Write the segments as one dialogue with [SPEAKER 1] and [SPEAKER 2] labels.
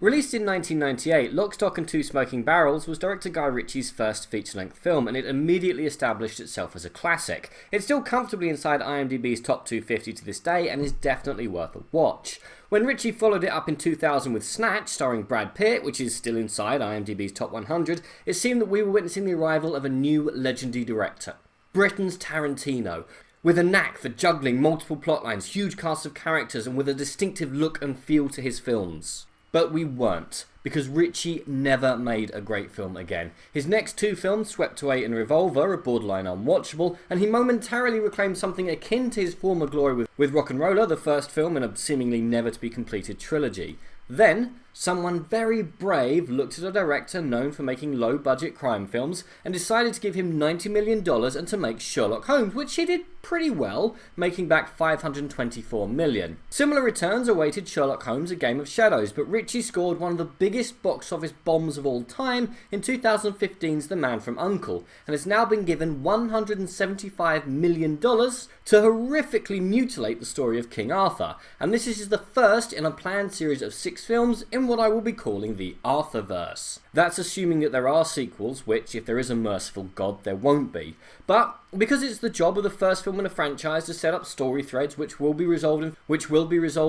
[SPEAKER 1] Released in 1998, Lock, Stock and Two Smoking Barrels was director Guy Ritchie's first feature-length film, and it immediately established itself as a classic. It's still comfortably inside IMDb's top 250 to this day, and is definitely worth a watch. When Ritchie followed it up in 2000 with Snatch, starring Brad Pitt, which is still inside IMDb's top 100, it seemed that we were witnessing the arrival of a new legendary director. Britain's Tarantino, with a knack for juggling multiple plotlines, huge casts of characters, and with a distinctive look and feel to his films. But we weren't, because Ritchie never made a great film again. His next two films, Swept Away and Revolver, are borderline unwatchable, and he momentarily reclaimed something akin to his former glory with Rock and Roller, the first film in a seemingly never-to-be-completed trilogy. Then, someone very brave looked at a director known for making low-budget crime films and decided to give him $90 million and to make Sherlock Holmes, which he did pretty well, making back $524 million. Similar returns awaited Sherlock Holmes: A Game of Shadows, but Ritchie scored one of the biggest box office bombs of all time in 2015's The Man from U.N.C.L.E. and has now been given $175 million to horrifically mutilate the story of King Arthur, and this is the first in a planned series of 6 films in what I will be calling the Arthurverse. That's assuming that there are sequels, which, if there is a merciful God, there won't be. But because it's the job of the first film in a franchise to set up story threads which will be resolved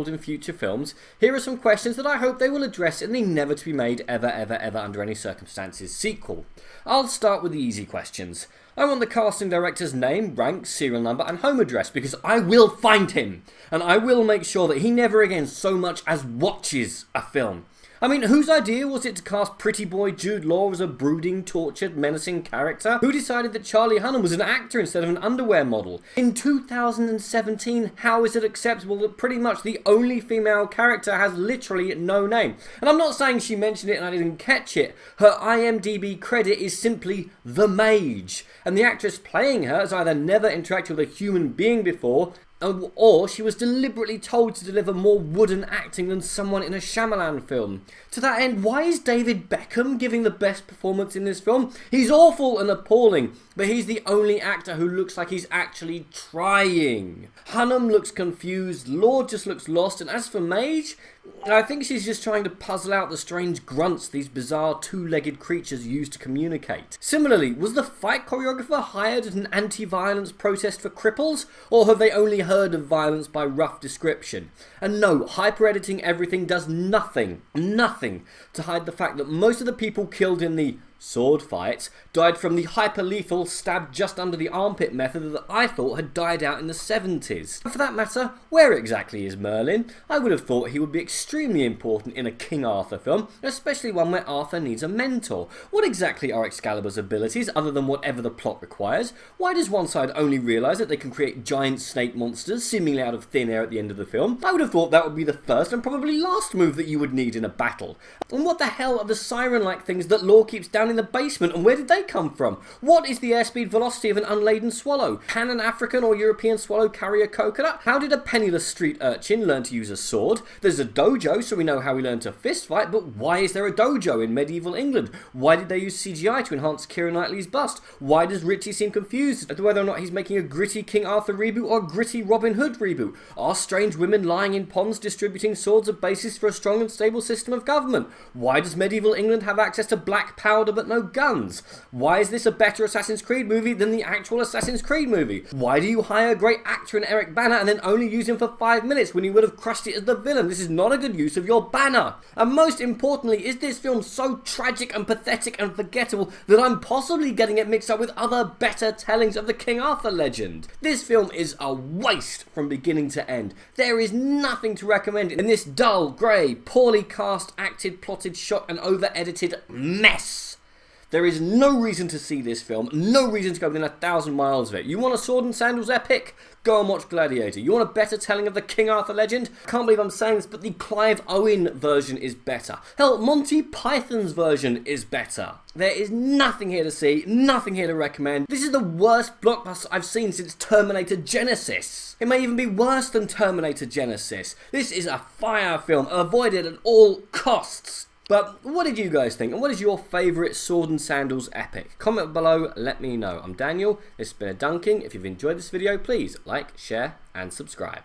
[SPEAKER 1] in future films, here are some questions that I hope they will address in the never-to-be-made ever under any circumstances sequel. I'll start with the easy questions. I want the casting director's name, rank, serial number and home address, because I will find him, and I will make sure that he never again so much as watches a film. I mean, whose idea was it to cast pretty boy Jude Law as a brooding, tortured, menacing character? Who decided that Charlie Hunnam was an actor instead of an underwear model? In 2017, how is it acceptable that pretty much the only female character has literally no name? And I'm not saying she mentioned it and I didn't catch it. Her IMDb credit is simply The Mage, and the actress playing her has either never interacted with a human being before, or she was deliberately told to deliver more wooden acting than someone in a Shyamalan film. To that end, why is David Beckham giving the best performance in this film? He's awful and appalling, but he's the only actor who looks like he's actually trying. Hunnam looks confused, Lord just looks lost, and as for Mage, I think she's just trying to puzzle out the strange grunts these bizarre two-legged creatures use to communicate. Similarly, was the fight choreographer hired at an anti-violence protest for cripples, or have they only heard of violence by rough description? And no, hyper-editing everything does nothing to hide the fact that most of the people killed in the sword fights died from the hyper-lethal stab just under the armpit method that I thought had died out in the 70s. For that matter, where exactly is Merlin? I would have thought he would be extremely important in a King Arthur film, especially one where Arthur needs a mentor. What exactly are Excalibur's abilities other than whatever the plot requires? Why does one side only realise that they can create giant snake monsters seemingly out of thin air at the end of the film? I would have thought that would be the first and probably last move that you would need in a battle. And what the hell are the siren-like things that Law keeps down in the basement, and where did they come from? What is the airspeed velocity of an unladen swallow? Can an African or European swallow carry a coconut? How did a penniless street urchin learn to use a sword? There's a dojo, so we know how he learned to fist fight, but why is there a dojo in medieval England? Why did they use CGI to enhance Keira Knightley's bust? Why does Ritchie seem confused as to whether or not he's making a gritty King Arthur reboot or a gritty Robin Hood reboot? Are strange women lying in ponds distributing swords a basis for a strong and stable system of government? Why does medieval England have access to black powder but no guns? Why is this a better Assassin's Creed movie than the actual Assassin's Creed movie? Why do you hire a great actor in Eric Bana and then only use him for 5 minutes when you would have crushed it as the villain? This is not a good use of your banner. And most importantly, is this film so tragic and pathetic and forgettable that I'm possibly getting it mixed up with other better tellings of the King Arthur legend? This film is a waste from beginning to end. There is nothing to recommend in this dull, grey, poorly cast, acted, plotted, shot and over-edited mess. There is no reason to see this film, no reason to go within 1,000 miles of it. You want a sword and sandals epic? Go and watch Gladiator. You want a better telling of the King Arthur legend? I can't believe I'm saying this, but the Clive Owen version is better. Hell, Monty Python's version is better. There is nothing here to see, nothing here to recommend. This is the worst blockbuster I've seen since Terminator Genesis. It may even be worse than Terminator Genesis. This is a fire film, avoided at all costs. But what did you guys think, and what is your favourite sword and sandals epic? Comment below, let me know. I'm Daniel, this has been a dunking. If you've enjoyed this video, please like, share and subscribe.